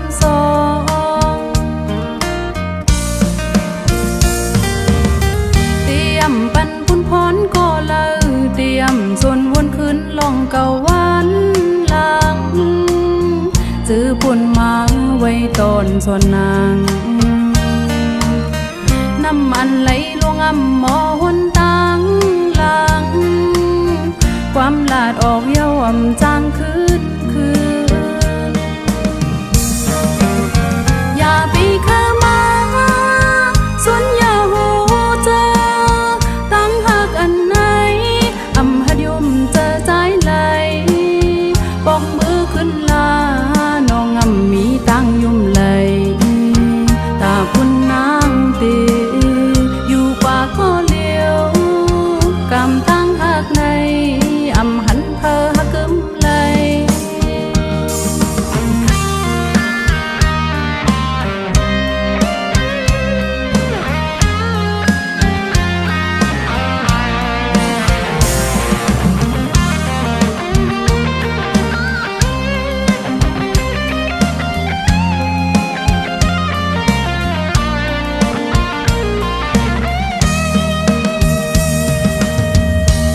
ำสองเตรียมปันพุ่นพรก็เลยเตรียมส่วนวนขึ้นลองเก่าวันหลังซื้อปุ่นมาไว้ตอนส่วนนางน้ำมันไหลลงอ่ำหมอหนตังหลังความลาดออกเย้าอ่ำจางคืนอย่าไปเข้ามาส่วนอย่าหูเจอตั้งหักอันไหนอ่ำหัดยุ่มเจอใจไหลปอกมือขึ้นลาน้องอ่ำมีตั้งยุ่มไหลตาคุณนางตีอยู่กว่าก็เลี้ยวกำตั้งหักในอ่ำหันเพอหักกึมไหล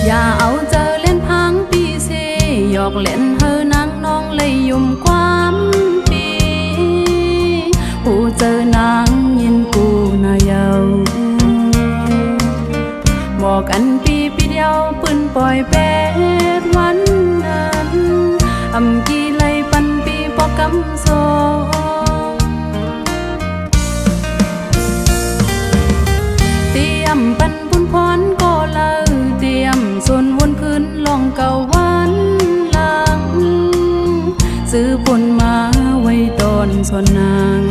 อย่าเอาเจอเล่นพังปีเสหยอกเล่นเฮอนางน้องเลยยุ่มความปีผู้เจอนางยินกูนาเยาบอกกันปีเดียวปืนปล่อยเป็ดวันนั้นอำกี่ไลปันปีปอกกำสองเตรียมปันพุ่นพรก็เลยเตรียมส่วนวนขึ้นลองเก่าวันหลังซื้อปุ่นมาไว้ตอนส่วนนาง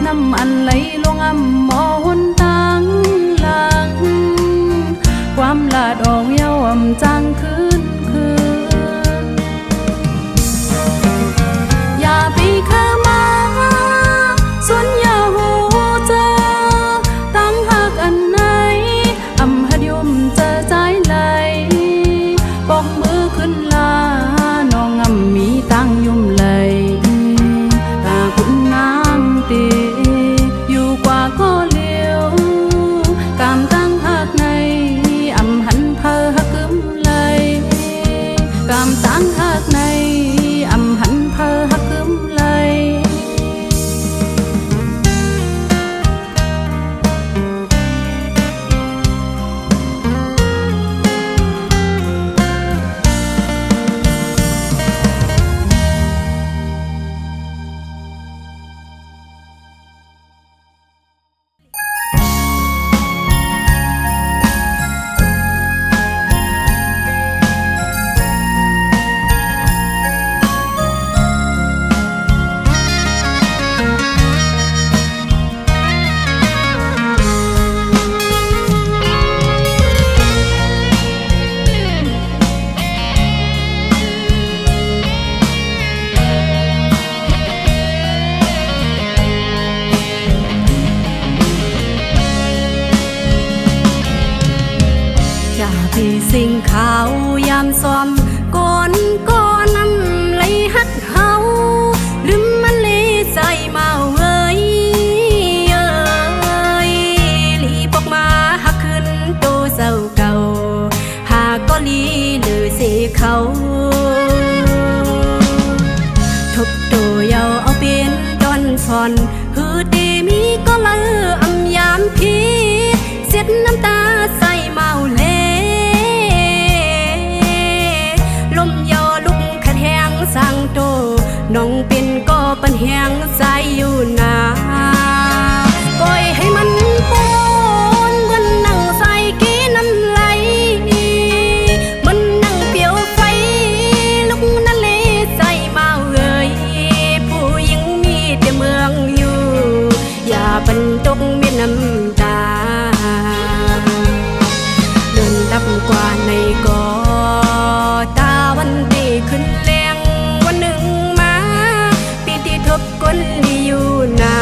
น้ำมันไหลลงอ่ำหมอหนตังหลังความลาดออกเย้าอ่ำจางคืนอย่าไปเข้ามาส่วนอย่าหูเจอตั้งหักอันไหนอ่ำหัดยุ่มเจอใจไหลปอกมือขึ้นลาน้องอ่ำมีตั้งยุ่มไหลตาคุณนางตีอยู่กว่าก็เลี้ยวกามตั้งหักในอ่ำหันเพอหักกึมไหลกามตั้งหักในอ่ำหันเพอหักกึมไหลอย่าไปสิ่งขาวยามซ้อมก่อนนำเลยฮัดเฮาลืมมันเลยใจเมาเอ้ยลีปอกมาหักขึ้นโตเศร้าเก่าหากก็ลีเลยเสเขาทบโตเยาเอาเป็นตอนซอนฮือตีมีก็ละอำยามพีเสียดน้ำตาใส่เมาเลลมยอลุกขัดแหงสั่งโตน้องเป็นก็ปันแหงใจอยู่นาก้อยให้มันปนมันนั่งใส่กี้น้ำไหลมันนั่งเปียวไฟลุกนั่นเลยใจเมาเอ่ยผู้หญิงมีแต่เมืองอยู่อย่าบรรจงมีน้ำตาเดินดับกว่าในกอตาวันดีขึ้นแรงวันหนึ่งมาปีที่ทบก้นดีอยู่นา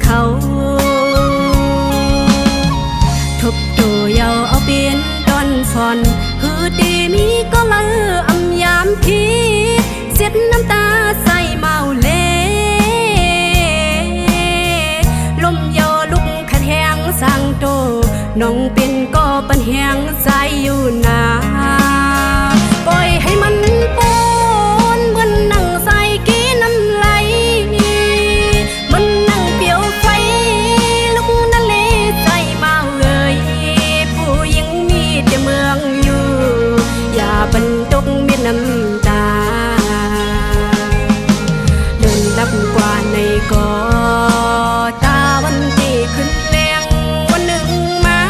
เขาทบตัวยาวเอาเป็นดอนฟอนฮือดีมีก็ละอำยามพีเสียดน้ำตาใส่เมาเลลมยอลุกขัดแหงสร้างโตน้องเป็นก็ปันแหงใจอยู่นาปล่อยให้มันปนเหมือนนั่งใส่กี้น้ำไหลมันนั่งเปียวไฟลุกนั่นเลยใจเมาเอ่ยผู้หญิงมีแต่เมืองอยู่อย่าบรรทุกเม็ดน้ำตาเดินลับกว่าในกอตาวันที่ขึ้นแรงวันหนึ่งมา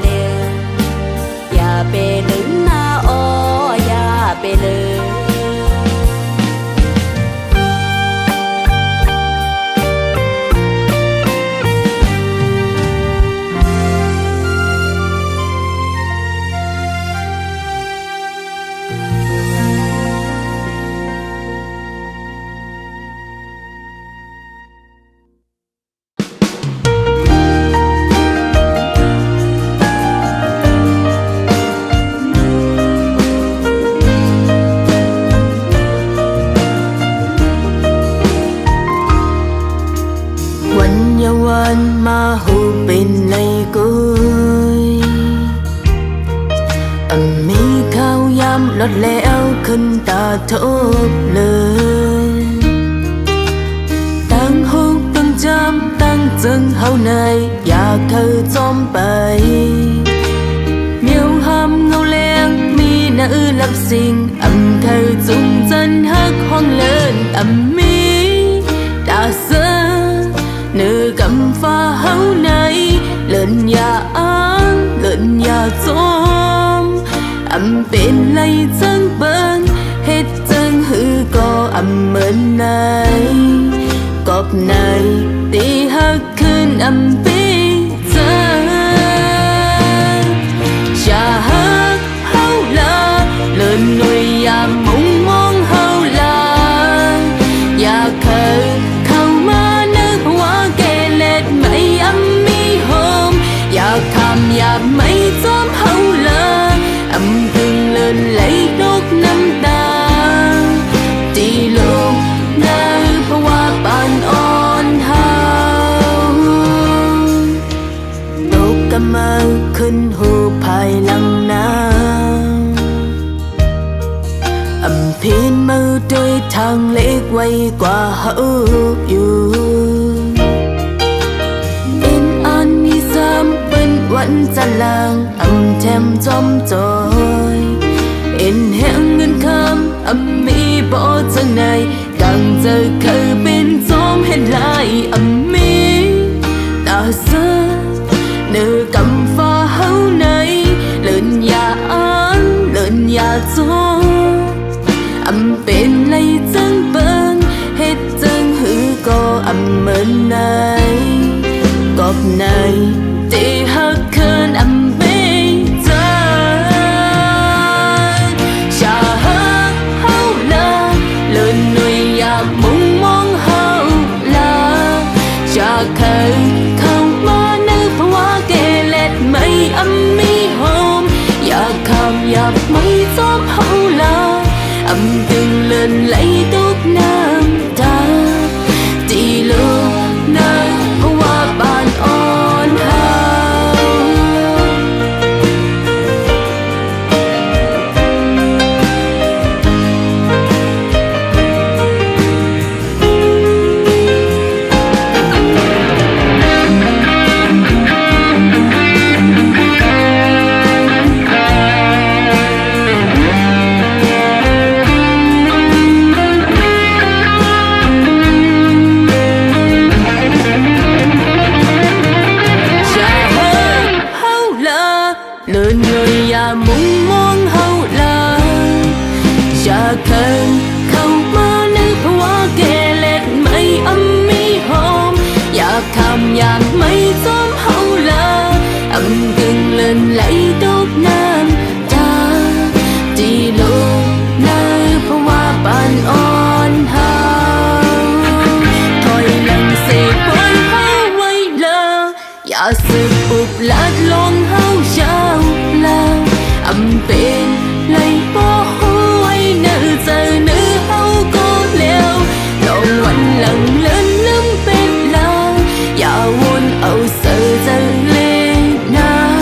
เลยอย่าไปลืมหน้าอ้ออย่าไปเลย mà hù bên này côi mi khao yam lót lẽo khân ta thốt lời tăng hôn tăng chăm tăng chân hậu này ya khơi chom bay miêu ham ngâu len mi nữ lập sinh khơi dùng chân hắc hoang lên mi đã sơ nữ cầm pha hấu này lên nhà ăn lên nhà xóm bên lấy chân bên hết chân hư có bên này cọp này đi hắc khên bên chân cha hắc hấu là lên nuôi ya mong mong hấu là ya khơi ya mấy xóm hậu lơ từng lên lấy đốt năm ta đi luôn nơi qua bàn on hao đốt cam ơn khinh hồ phai lăng nang phiên mơ trôi thang lễ quay qua hậu yêu vẫn ra làng thêm chom rồi in hẹn ngân kham mi bỏ chân này càng giờ khơi bên xóm hết lại mi ta sơ nữ cầm pha hấu này lên nhà ăn lên nhà gió bên lấy chân bên hết chân hư có bên này cọp này thì hắc khơn bên chân cha hắc hấu là lên nuôi ya mong mong hấu là cha khơi không mà nữ hoa kê lẹt mấy mi hôm ya kham ya mấy xóm hấu là từng lên lấy tốt nam ta đi luôn nơi hoa bàn on lên người ya mong mong hậu là cha khơi không mà nữ hoa kê lẹt mấy mi hôm ya kham ya mấy xóm hậu là từng lên lấy tốt nam ta đi luôn nơi hoa bàn on hao thôi lần sẽ quay hao quay lơ ya sự ụp lát lon hao sao bên lấy bỏ hôi nữ giờ nữ hâu có leo lòng quanh lần lên lắm bên lao ya hôn âu sợ giờ lên na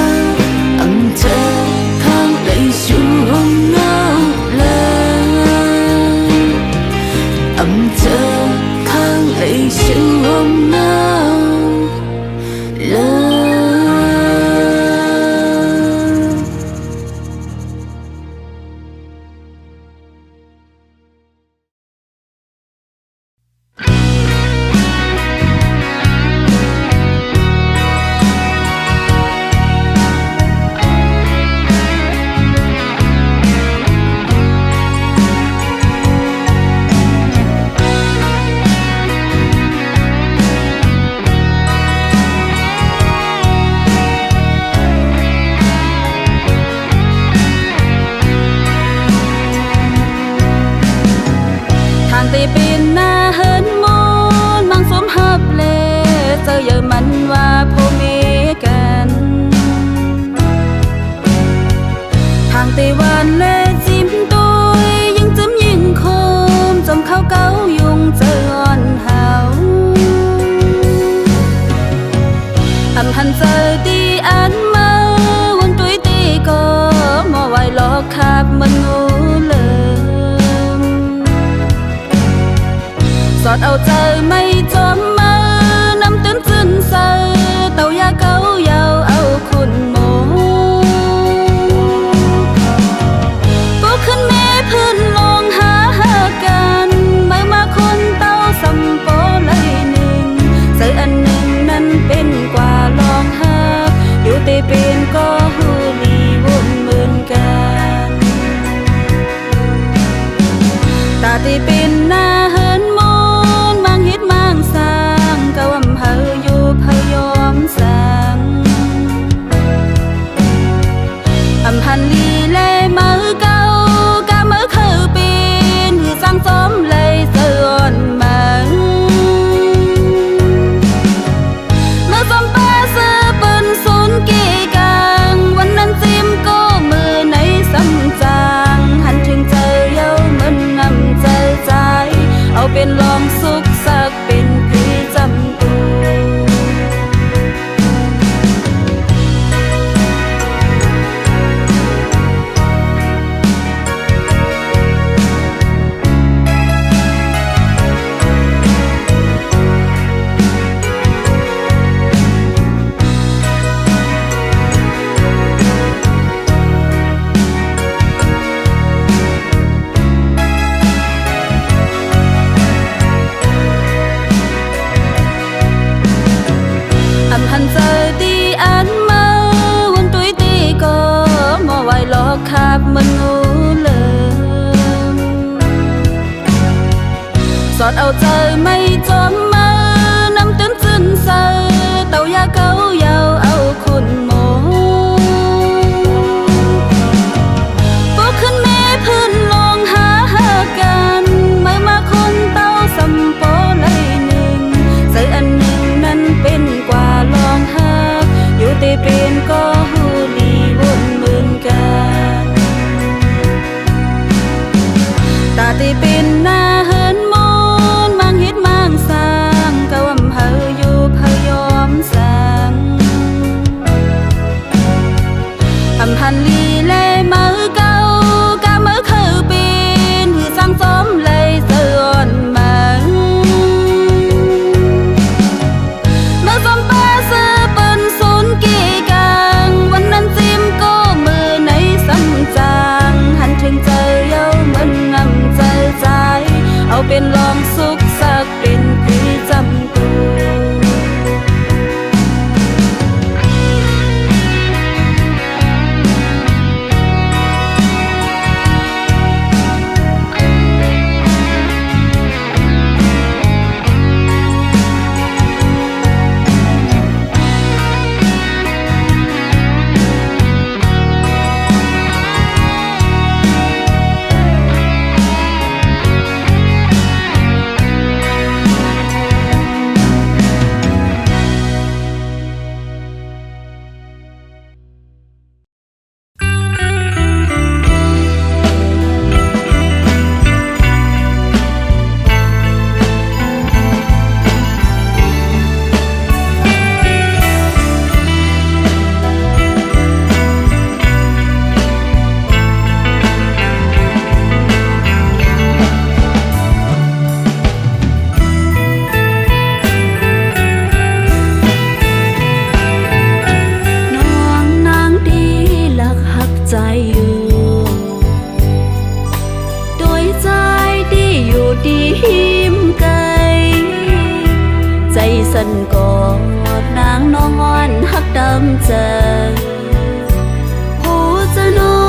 เป็นก็ฮูลีวนเหมือนกันตาที่เป็นหน้าเฮินมนบางเฮ็ดบางสร้างก็วำเฮาอยู่พยอมสังอำพันลีเลมือเก่ากะมือคือเป็นหือสร้างสมเลยเสื่อมมันเมื่อสมปาซื้อปืนศูนย์กี่กังวันนั้นซิมก็มือในสำจางหันถึงเจอเย้ามันนำใจใจเอาเป็นลองสุขสักเป็นพี่จำตัวอำหันเจอตีอันมาวันตุยตีก็มาไว้ลอกขับมันงูเลิมสอดเอาเจอไม่จมมานำตื้นซึนเซอเต่ายาเกาเยาเอาคุณหมอปุ๊กขึ้นแม่พื้นลองหากันเมื่อมาคนเต้าสัมปอเลยหนึ่งใส่อันหนึ่งนั้นเป็นกว่าลองหักอยู่ตีเป็นก็ฮูลีวนเหมือนกันตาตีเป็นหน้าเฮินมนบางเฮ็ดบางสร้างก็วำเฮาอยู่พยอมสังอำพันลีเลมือเก่ากะมือคือเป็นหือสร้างสมเลยเสื่อมมันเมื่อสมปาซื้อปืนศูนย์กี่กังวันนั้นซิมก็มือในสำจางหันถึงเจอเย้ามันนำใจใจเอาเป็นลองสุขสักเป็นพี่จำตัวสันกอดนางน้องอ่อนฮักดำใจหูจะน้อ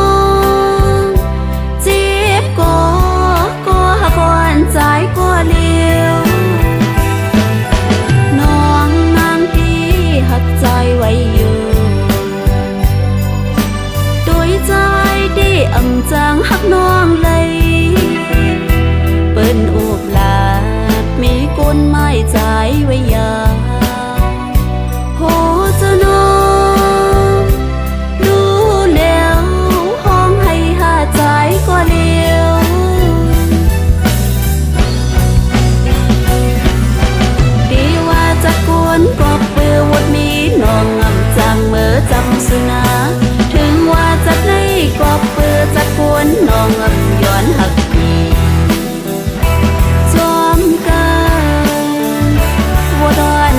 งเจ็บก็ฮักอ่อนใจก็เลี้ยวน้องนางที่ฮักใจไว้อยู่โดยใจที่อำจางฮักน้องเลยเปิ้นอุบลาดมีก้นไม้ใจไว้ยาโหจะน้องดูแล้วห้องให้หาใจก็เลี้ยวดีว่าจะกวนก็เปื้อวดมีน้องอำจางเมื่อจำสุนาถึงว่าจะได้ก็เปื้อจะกวนน้องอำย้อนหักจอมกันวัวดอน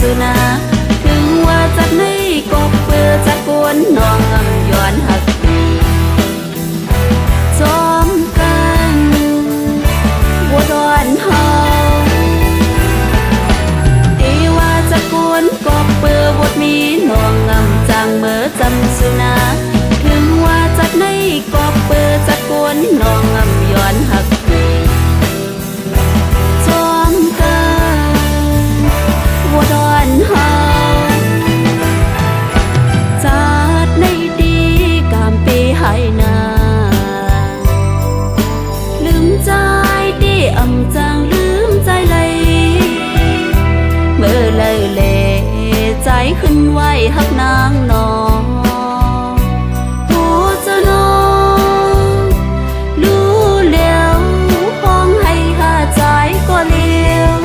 สุนาถึงว่าจากไหนก็เปื้อจากกวนน้องอำย้อนหักจอมกันบัวดอนเฮาตีว่าจากกวนก็เปื้อบทมีน้องอำจางเมื่อจำสุนาถึงว่าจากไหนก็เปื้อจากกวนน้องอำย้อนหักจอมกันบัวดอนเฮาจัดในดีกามปีให้นาลืมใจดีอำจางลืมใจเลยเมื่อเลยเลใจขึ้นไหวหักนางนองหัวจะนองรู้แล้วห้องให้หาใจก็เลี้ยว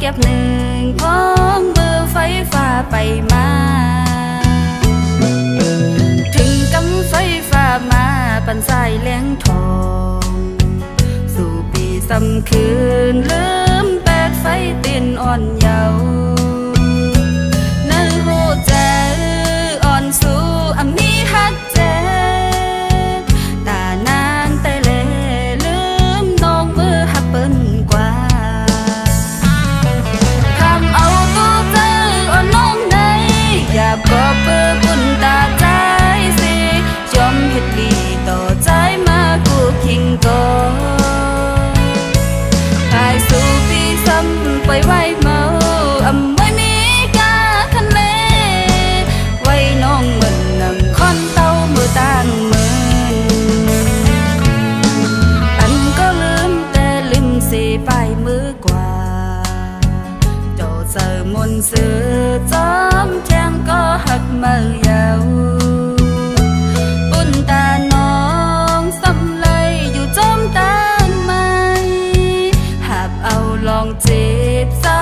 ก็บหนึ่งพร้อมมือไฟฟ้าไปมาถึงกำไฟฟ้ามาปั่นสายแหลงทองสู่ปีซ้ำคืนลืมแปดไฟตินอ่อนเยาว์นั่นหูใจอ่อนสู่อำมีฮักเจ็บตานางแต่เลลืมน้องมือฮักเปิ้นกว่าทำเอาตัวเธออ่อนน้องในอยากกอบเปื้อปุ่นตาใจสิยอมเฮ็ดดีต่อใจมากูคิงก่อนกายสู่ปีซ้ำไปไว้เมาอำไม่มีกาคันเลไว้น้องเหมือนนำคอนเต้ามือต่างมืออันก็ลืมแต่ลืมสิไปมือกว่าโจเจอมนต์ซื้อจอมแทงก็หักมือยาวปุ่นตาน้องซ้ำเลยอยู่จอมตางไม้หับเอาลองจีบเศร้า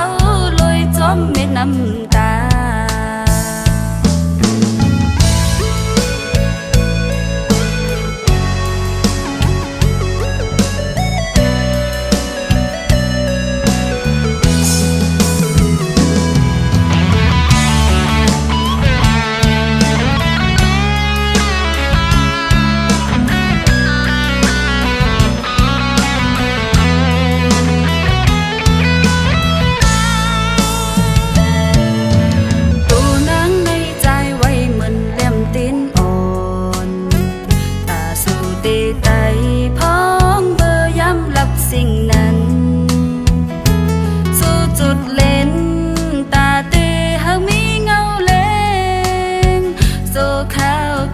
ลอยจอมเม็ดน้ำตา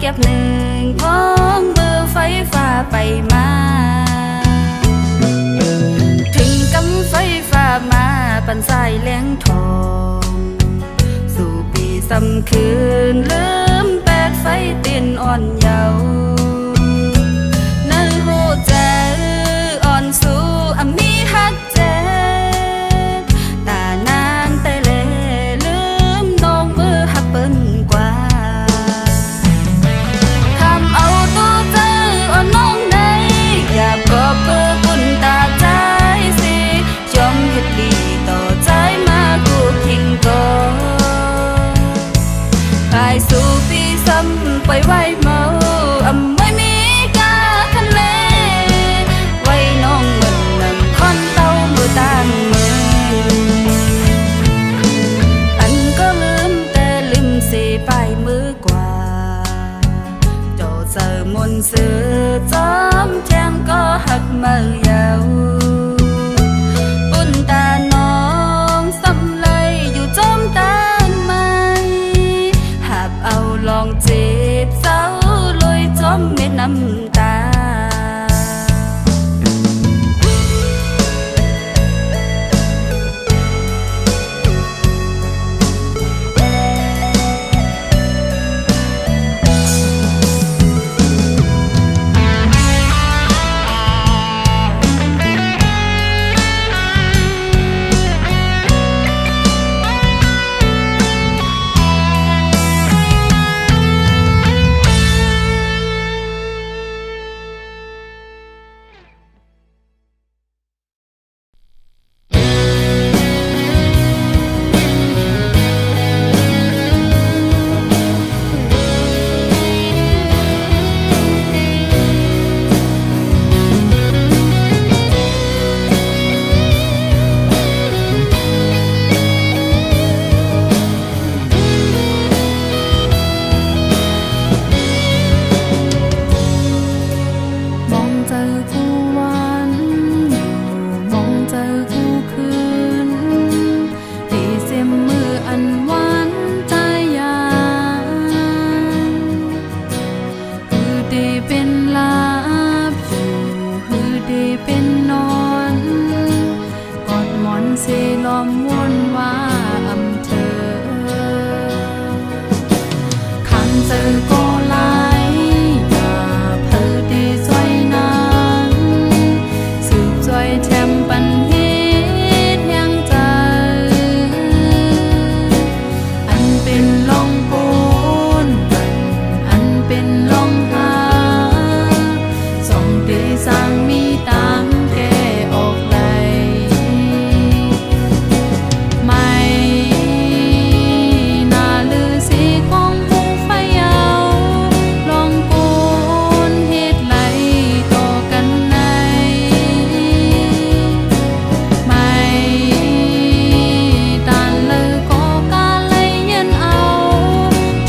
เก็บหนึ่งพร้อมมือไฟฟ้าไปมาถึงกำไฟฟ้ามาปั่นสายแหลงทองสู่ปีซ้ำคืนลืมแปดไฟตินอ่อนเยาว์นั่นหูใจอ่อนสู่อำมีฮักเจ็บตานางแต่เลลืมน้องมือฮักเปิ้นกว่าอยากกอบเปื้อปุ่นตาใจสิยอมเฮ็ดดีต่อใจมากูคิงก่อนกายสู่ปีซ้ำไปไว้เมาอำไม่มีกาคันเลไว้น้องเหมือนนำคอนเต้ามือต่างมืออันก็ลืมแต่ลืมสิไปมือกว่าโจเจอมนต์ซื้อจอมแทงก็หักมือยาวปุ่นตาน้องซ้ำเลยอยู่จอมตางไม้หับเอาลองจีบเศร้าลอยจอมเม็ดน้ำตา ตามแกออกไหลไม่น่าลือสีของหมู่ไฟเอาลองปูนเฮ็ดไหลต่อกันในไม่ตานเลยก็กาเลยยันเอา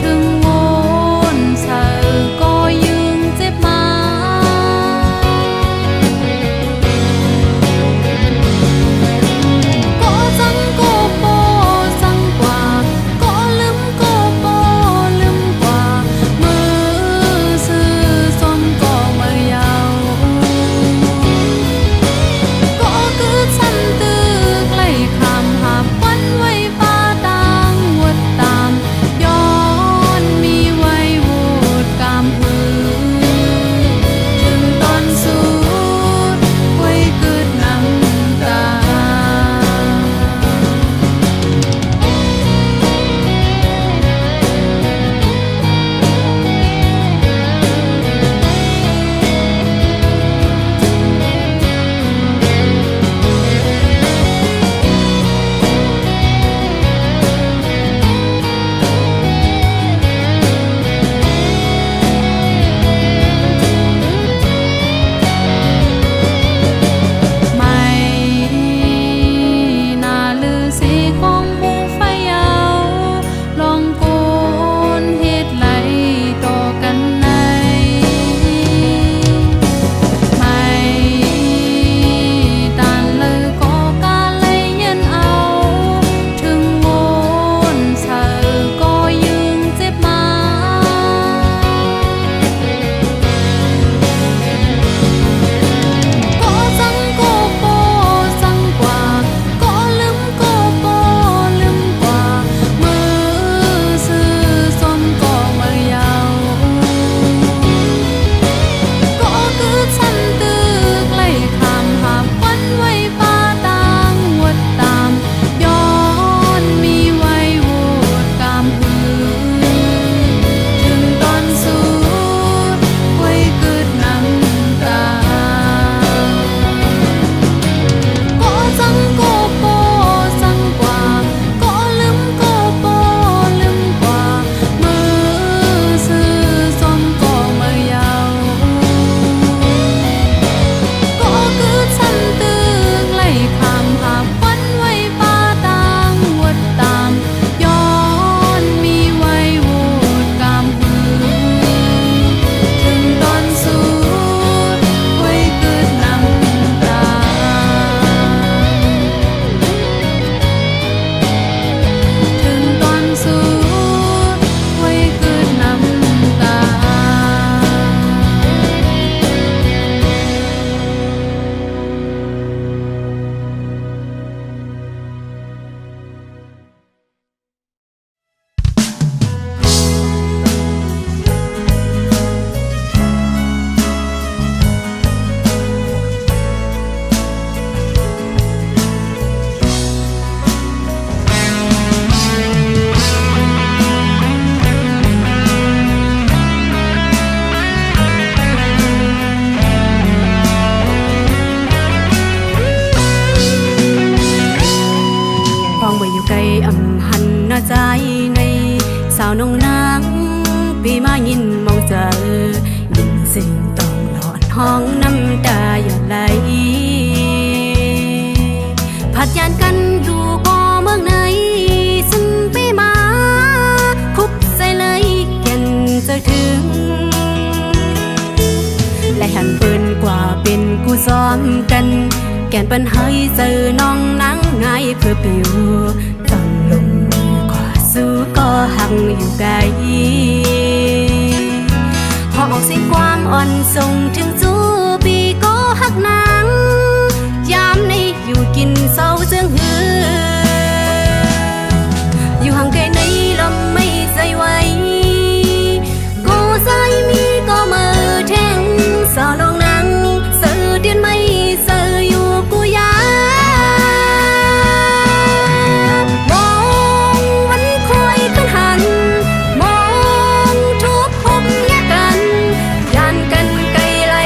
ถึงโวนเธอก็ยืงเจ็บมาก็จังก็โปจังกว่าก็ลืมก็โปลืมกว่ามือซื่อสนก็มือยาวก็คือฉันตึกไล่คำหาวันไว้ป่าต่างวัดตามย้อนมีไว้วูดกามหือถึงตอนสุดไว้กึดน้ำตาไม่น่าลือสีของหมู่ไฟเอาลองโกนเฮ็ดไหลต่อกันในไม่ตานเลยก็กาเลยยันเอาถึงโวนเธอก็ยืงเจ็บมา ก็จังก็โปจังกว่าก็ลืมก็โปลืมกว่ามือซื่อสนก็มือยาวก็คือฉันตึกไล่คำหาวันไว้ป่าต่างวัดตามย้อนมีไว้วูดกามหือถึงตอนสุดไว้กึดน้ำตา ก็จังก็โปจังกว่าก็ลืมก็โปลืมกว่ามือซื่อสนก็มือยาวก็คือฉันตึกไล่คำหาวันไว้ป่าต่างวัดตามย้อนมีไว้วูดกามหือถึงตอนสุดไว้กึดน้ำตา ถึงตอนสุดไว้กลืนน้ำตา พองบ่อยู่ไกลอำหันหน้าใจในสาวนงนางปีมายินมองเจอยินเสียงต้องหลอดห้องน้ำตาอย่าไหลผัดยานกันอยู่บ่เมืองไหนซึ่งปีมาคุบใส่เลยแก่นจะถึง และหันเปิ้นกว่าเป็นกูซ้อมกันแก่นปันให้เจอน้องนางง่ายเพื่อปิวจังลงมือกว่าสู้ก็หักอยู่ไกลหอบออกเสียงความอ่อนส่งถึงจูปีก็หักนางยามในอยู่กินเศร้าเจืองหืออยู่ห่างไกลในลมไม่ใจไหวก็ใจมีก็มือแทงสาวน้องนางเสือเดียนไม่เสืออยู่กูยามองวันคอยขึ้นหันมองทุกพบแยกกันยานกันไกลไล่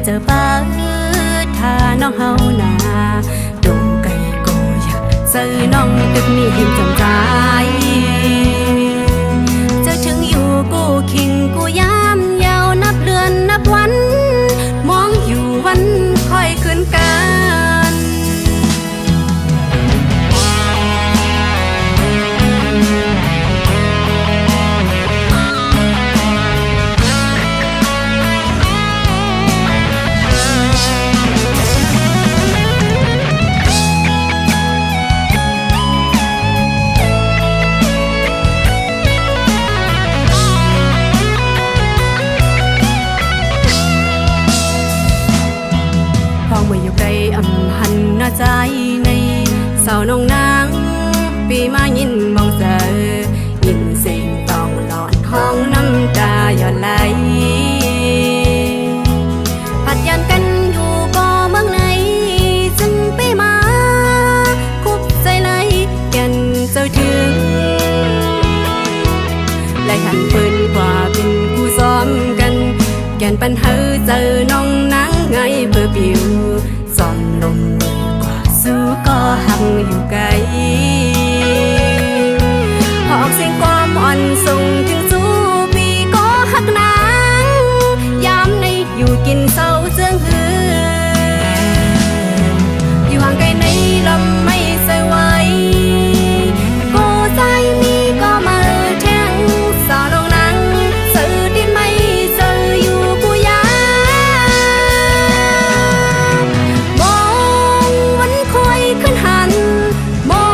เจอป้าถ้าน้องเฮาหนาดงไก่ก็อยากซื้อน้องตึกนี้เห็นจำใจเจอถึงอยู่กูคิงกูยามยาวนับเดือนนับวันมองอยู่วันค่อยคืนกัน เมื่ออยู่ไกลอำหันหน้าใจในสาวน้องนางปีมายินมองเจอยินเสียงต้องหลอนห้องน้ำตาหย่อนไหลผัดยันกันอยู่บ่เมืองไหนจึงไปมาคุบใจไหลแก่นเจ้าถึงไล่หันปืนกว่าเป็นคู่ซ้อมกันแก่นปัญหาเจอน้องนางไงเพื่อปิวสอนลมมือกว่าสู้ก็หักอยู่ไกลหอกเสียงความอ่อนส่งถึงสู้ปีก็หักนางยามในอยู่กินเศร้าเจืองหืออยู่ห่างไกลในลำไม่ใส่ไหวกูใจมีก็มาแทงสาวน้องนางสื่อดินไม่สื่ออยู่กูยามองวันคอยขึ้นหันมอ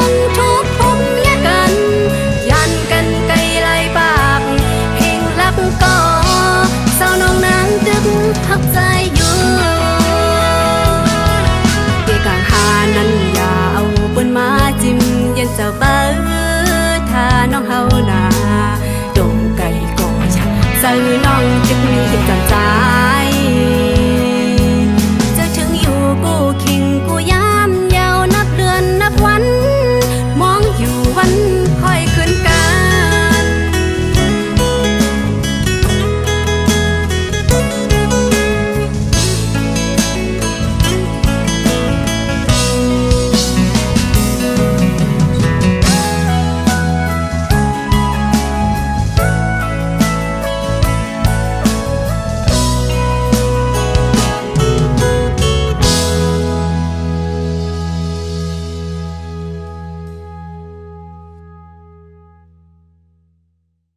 งทุกพมแยกกันยันกันไกลไล่ปากเพลงรักก็สาวน้องนางตึกหักใจอยู่เกกางหานั้นอย่าเอาปืนมาจิ้มยันเจ้าเปิ้ถ้าน้องเฮาหนาดงไก่ก็อยากซื้อน้องจึกนี้จัง